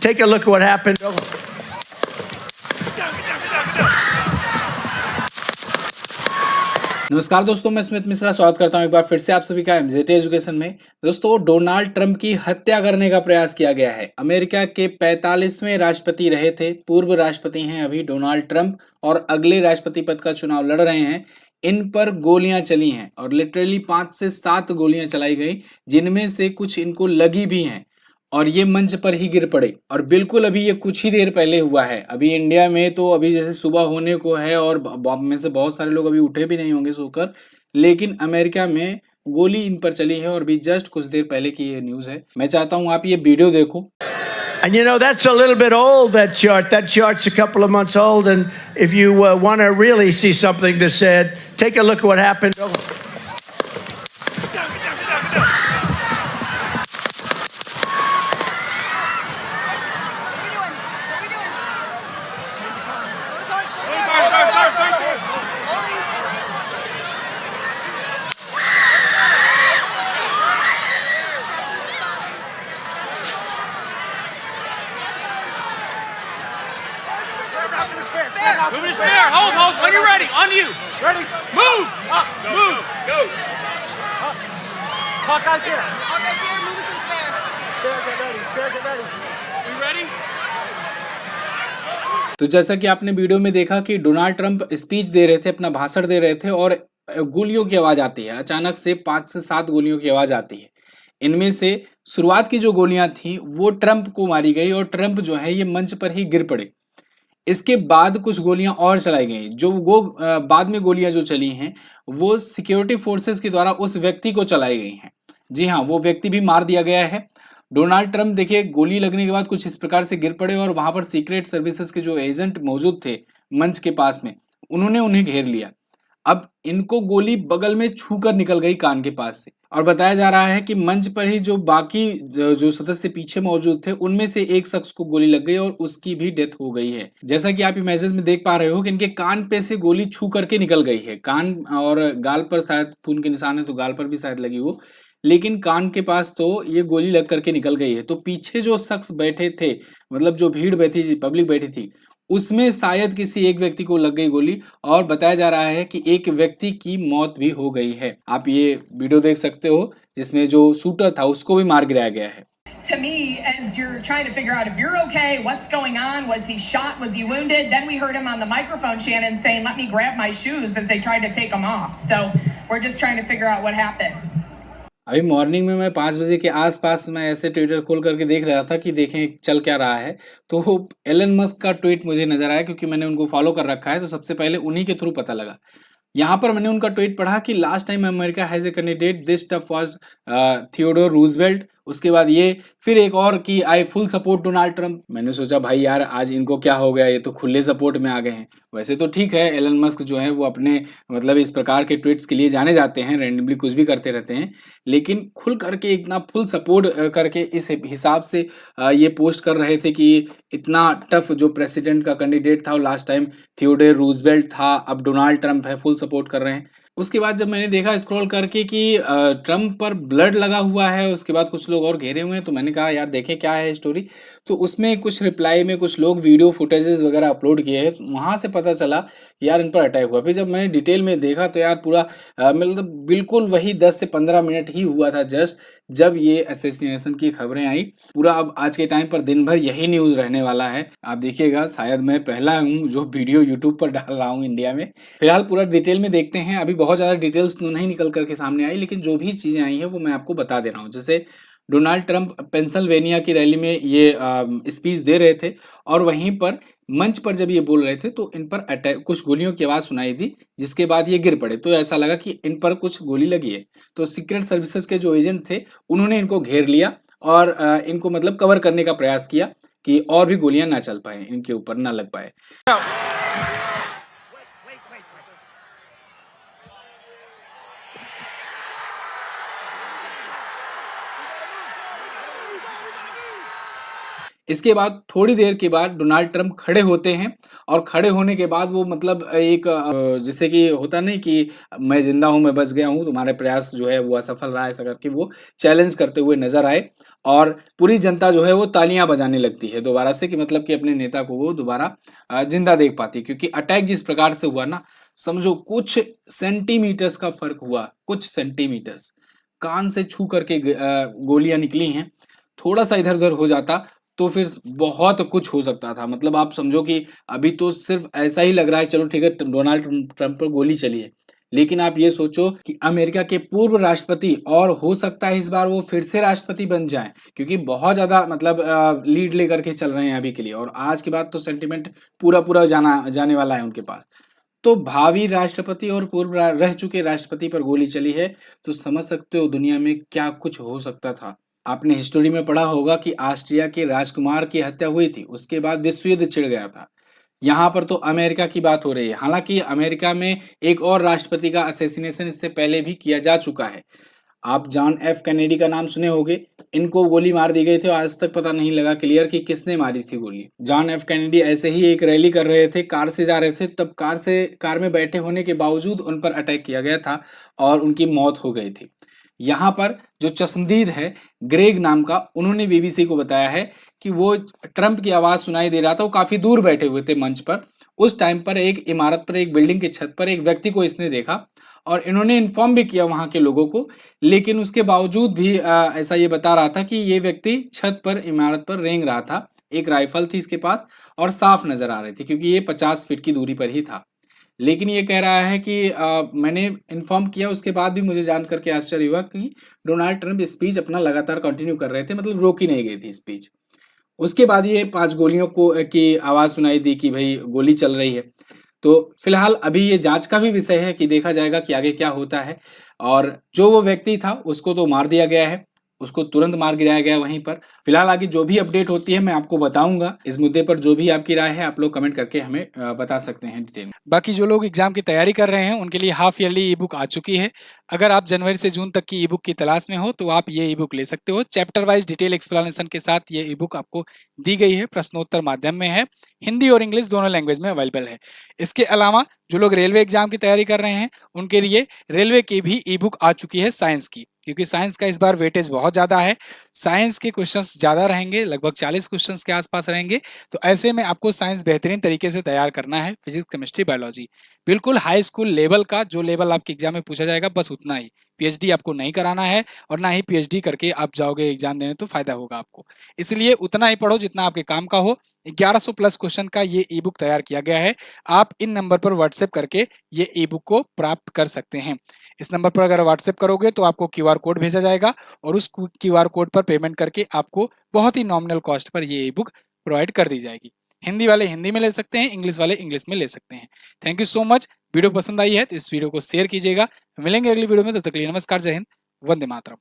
Take a look at what happened. नमस्कार दोस्तों, मैं स्मित मिश्रा स्वागत करता हूं एक बार फिर से आप सभी का एमजेटी एजुकेशन में। दोस्तों, डोनाल्ड ट्रंप की हत्या करने का प्रयास किया गया है। अमेरिका के 45वें राष्ट्रपति रहे थे, पूर्व राष्ट्रपति हैं अभी डोनाल्ड ट्रंप और अगले राष्ट्रपति पद का चुनाव लड़ रहे हैं। इन पर गोलियां चली हैं और लिटरली 5 से 7 गोलियां चलाई गई, जिनमें से कुछ इनको लगी भी हैं और ये मंच पर ही गिर पड़े। और बिल्कुल अभी ये कुछ ही देर पहले हुआ है। अभी इंडिया में तो अभी जैसे सुबह होने को है और में से बहुत सारे लोग अभी उठे भी नहीं होंगे सोकर, लेकिन अमेरिका में गोली इन पर चली है और अभी जस्ट कुछ देर पहले की ये न्यूज़ है। मैं चाहता हूँ आप ये वीडियो देखो। And you know, that's a little bit old, that chart. That chart's a couple of months old. And if you want to really see something that's said, take a look at what happened. Move to spare. Hold. When you're ready. On you. Ready? Move. Up. Move. Go. Up. Hawkeye's here. Hawkeye's here. Move it to the spare. Spare, get ready. Spare, get ready. We ready? तो जैसा कि आपने video में देखा कि Donald Trump speech दे रहे थे, अपना भाषण दे रहे थे और गोलियों की आवाज आती है। अचानक से 5 से 7 गोलियों की आवाज आती है। इनमें से शुरुआत की जो गोलियां थी वो ट्रंप को मारी गई और ट्रंप जो है ये मंच पर ही गिर पड़े। इसके बाद कुछ गोलियां और चलाई गई। जो वो बाद में गोलियां जो चली हैं वो सिक्योरिटी फोर्सेस के द्वारा उस व्यक्ति को चलाई गई हैं। जी हाँ, वो व्यक्ति भी मार दिया गया है। डोनाल्ड ट्रंप देखिए गोली लगने के बाद कुछ इस प्रकार से गिर पड़े और वहां पर सीक्रेट सर्विसेज के जो एजेंट मौजूद थे मंच के पास में, उन्होंने उन्हें घेर लिया। अब इनको गोली बगल में छूकर निकल गई कान के पास से और बताया जा रहा है कि मंच पर ही जो बाकी जो सदस्य पीछे मौजूद थे उनमें से एक शख्स को गोली लग गई और उसकी भी डेथ हो गई है। जैसा कि आप इमेजेस में देख पा रहे हो कि इनके कान पे से गोली छू करके निकल गई है। कान और गाल पर शायद खून के निशान है तो गाल पर भी शायद लगी हो, लेकिन कान के पास तो ये गोली लग करके निकल गई है। तो पीछे जो शख्स बैठे थे, मतलब जो भीड़ बैठी थी, पब्लिक बैठी थी, उसमें शायद किसी एक व्यक्ति को लग गई गोली और बताया जा रहा है कि एक व्यक्ति की मौत भी हो गई है। आप ये वीडियो देख सकते हो जिसमें जो शूटर था उसको भी मार गिराया गया है। To me, as you're trying to figure out if you're okay, what's going on, was he shot, was he wounded? Then we heard him on the microphone, Shannon, saying, "Let me grab my shoes," as they tried to take him off. So we're just trying to figure out what happened. अभी morning में मैं 5 बजे के आसपास मैं ऐसे Twitter खोल करके देख रहा था कि देखें चल क्या रहा है, तो एलन मस्क का ट्वीट मुझे नजर आया क्योंकि मैंने उनको फॉलो कर रखा है, तो सबसे पहले उन्हीं के थ्रू पता लगा। यहाँ पर मैंने उनका ट्वीट पढ़ा कि last time America has a candidate this tough was Theodore Roosevelt. उसके बाद ये फिर एक और कि आई फुल सपोर्ट डोनाल्ड ट्रंप। मैंने सोचा भाई यार आज इनको क्या हो गया, ये तो खुले सपोर्ट में आ गए हैं। वैसे तो ठीक है, एलन मस्क जो है वो अपने मतलब इस प्रकार के ट्वीट्स के लिए जाने जाते हैं, रैंडमली कुछ भी करते रहते हैं, लेकिन खुल करके इतना फुल सपोर्ट करके इस हिसाब से ये पोस्ट कर रहे थे कि इतना टफ जो प्रेसिडेंट का कैंडिडेट था वो लास्ट टाइम थियोडोर रूजवेल्ट था, अब डोनाल्ड ट्रंप है, फुल सपोर्ट कर रहे हैं। उसके बाद जब मैंने देखा स्क्रॉल करके कि ट्रंप पर ब्लड लगा हुआ है, उसके बाद कुछ लोग और घेरे हुए हैं, तो मैंने कहा यार देखें क्या है स्टोरी। तो उसमें कुछ रिप्लाई में कुछ लोग वीडियो फुटेजेस वगैरह अपलोड किए हैं, तो वहाँ से पता चला यार इन पर अटैक हुआ। फिर जब मैंने डिटेल में देखा तो यार पूरा मतलब बिल्कुल वही 10 से 15 मिनट ही हुआ था जस्ट जब ये असैसिनेशन की खबरें आई। पूरा अब आज के टाइम पर दिन भर यही न्यूज़ रहने वाला है। आप देखिएगा, शायद मैं पहला हूँ जो वीडियो यूट्यूब पर डाल रहा हूँ इंडिया में। फिलहाल पूरा डिटेल में देखते हैं। अभी बहुत ज़्यादा डिटेल्स तो नहीं निकल करके सामने आई, लेकिन जो भी चीज़ें आई हैं वो मैं आपको बता दे रहा हूँ। जैसे डोनाल्ड ट्रंप पेंसिल्वेनिया की रैली में ये स्पीच दे रहे थे और वहीं पर मंच पर जब ये बोल रहे थे तो इन पर अटैक, कुछ गोलियों की आवाज़ सुनाई दी, जिसके बाद ये गिर पड़े। तो ऐसा लगा कि इन पर कुछ गोली लगी है। तो सीक्रेट सर्विसेज के जो एजेंट थे उन्होंने इनको घेर लिया और इनको मतलब कवर करने का प्रयास किया कि और भी गोलियां ना चल पाए, इनके ऊपर ना लग पाए। इसके बाद थोड़ी देर के बाद डोनाल्ड ट्रंप खड़े होते हैं और खड़े होने के बाद वो मतलब एक जैसे कि होता नहीं कि मैं जिंदा हूँ, मैं बच गया हूँ, तुम्हारे प्रयास जो है वो असफल रहा, ऐसा करके वो चैलेंज करते हुए नजर आए और पूरी जनता जो है वो तालियां बजाने लगती है दोबारा से कि मतलब कि अपने नेता को वो दोबारा जिंदा देख पाती, क्योंकि अटैक जिस प्रकार से हुआ ना, समझो कुछ सेंटीमीटर्स का फर्क हुआ, कुछ सेंटीमीटर्स, कान से छू करके गोलियां निकली हैं, थोड़ा सा इधर उधर हो जाता तो फिर बहुत कुछ हो सकता था। मतलब आप समझो कि अभी तो सिर्फ ऐसा ही लग रहा है, चलो ठीक है डोनाल्ड ट्रंप पर गोली चली है, लेकिन आप ये सोचो कि अमेरिका के पूर्व राष्ट्रपति, और हो सकता है इस बार वो फिर से राष्ट्रपति बन जाएं, क्योंकि बहुत ज्यादा मतलब लीड लेकर के चल रहे हैं अभी के लिए, और आज के बाद तो सेंटिमेंट पूरा पूरा जाने वाला है उनके पास। तो भावी राष्ट्रपति और पूर्व रह चुके राष्ट्रपति पर गोली चली है, तो समझ सकते हो दुनिया में क्या कुछ हो सकता था। आपने हिस्टोरी में पढ़ा होगा कि ऑस्ट्रिया के राजकुमार की हत्या हुई थी, उसके बाद विश्व युद्ध छिड़ गया था। यहाँ पर तो अमेरिका की बात हो रही है। हालांकि अमेरिका में एक और राष्ट्रपति का असैसिनेशन इससे पहले भी किया जा चुका है। आप जॉन एफ कैनेडी का नाम सुने होंगे। इनको गोली मार दी गई थी, आज तक पता नहीं लगा क्लियर कि किसने मारी थी गोली। जॉन एफ कैनेडी ऐसे ही एक रैली कर रहे थे, कार से जा रहे थे, तब कार में बैठे होने के बावजूद उन पर अटैक किया गया था और उनकी मौत हो गई थी। यहाँ पर जो चश्मदीद है ग्रेग नाम का, उन्होंने बीबीसी को बताया है कि वो ट्रंप की आवाज सुनाई दे रहा था, वो काफी दूर बैठे हुए थे मंच पर। उस टाइम पर एक इमारत पर, एक बिल्डिंग की छत पर एक व्यक्ति को इसने देखा और इन्होंने इन्फॉर्म भी किया वहां के लोगों को, लेकिन उसके बावजूद भी ऐसा ये बता रहा था कि ये व्यक्ति छत पर, इमारत पर रेंग रहा था, एक राइफल थी इसके पास और साफ नजर आ रही थी क्योंकि ये 50 फीट की दूरी पर ही था। लेकिन ये कह रहा है कि मैंने इन्फॉर्म किया, उसके बाद भी मुझे जान करके आश्चर्य हुआ कि डोनाल्ड ट्रंप स्पीच अपना लगातार कंटिन्यू कर रहे थे, मतलब रोकी नहीं गई थी स्पीच। उसके बाद ये 5 गोलियों की आवाज सुनाई दी कि भाई गोली चल रही है। तो फिलहाल अभी ये जांच का भी विषय है कि देखा जाएगा कि आगे क्या होता है। और जो वो व्यक्ति था उसको तो मार दिया गया है, उसको तुरंत मार गिराया गया वहीं पर। फिलहाल आगे जो भी अपडेट होती है मैं आपको बताऊंगा। इस मुद्दे पर जो भी आपकी राय है आप लोग कमेंट करके हमें बता सकते हैं डिटेल में। बाकी जो लोग एग्जाम की तैयारी कर रहे हैं उनके लिए हाफ ईयरली ई बुक आ चुकी है। अगर आप जनवरी से जून तक की ई बुक की तलाश में हो तो आप ये ई बुक ले सकते हो। चैप्टर वाइज डिटेल एक्सप्लेनेशन के साथ ये ई बुक आपको दी गई है, प्रश्नोत्तर माध्यम में है, हिंदी और इंग्लिश दोनों लैंग्वेज में अवेलेबल है। इसके अलावा जो लोग रेलवे एग्जाम की तैयारी कर रहे हैं उनके लिए रेलवे की भी ई बुक आ चुकी है साइंस की, क्योंकि साइंस का इस बार वेटेज बहुत ज्यादा है। साइंस के क्वेश्चंस ज्यादा रहेंगे, लगभग 40 क्वेश्चंस के आसपास रहेंगे। तो ऐसे में आपको साइंस बेहतरीन तरीके से तैयार करना है, फिजिक्स केमिस्ट्री बायोलॉजी बिल्कुल हाई स्कूल लेवल का, जो लेवल आपके एग्जाम में पूछा जाएगा बस उतना ही। पीएचडी आपको नहीं कराना है और ना ही पीएचडी करके आप जाओगे एग्जाम देने तो फायदा होगा आपको। इसलिए उतना ही पढ़ो जितना आपके काम का हो। 1100 प्लस क्वेश्चन का ये ई बुक तैयार किया गया है। आप इन नंबर पर व्हाट्सएप करके ये ई बुक को प्राप्त कर सकते हैं। इस नंबर पर अगर व्हाट्सएप करोगे तो आपको क्यूआर कोड भेजा जाएगा और उस क्यूआर कोड पर पेमेंट करके आपको बहुत ही नॉमिनल कॉस्ट पर ये ई बुक प्रोवाइड कर दी जाएगी। हिंदी वाले हिंदी में ले सकते हैं, इंग्लिश वाले इंग्लिश में ले सकते हैं। Thank you so much. Video पसंद आई है तो इस वीडियो को शेयर कीजिएगा। मिलेंगे अगली वीडियो में, तब तक के लिए नमस्कार, जय हिंद, वंदे मातरम।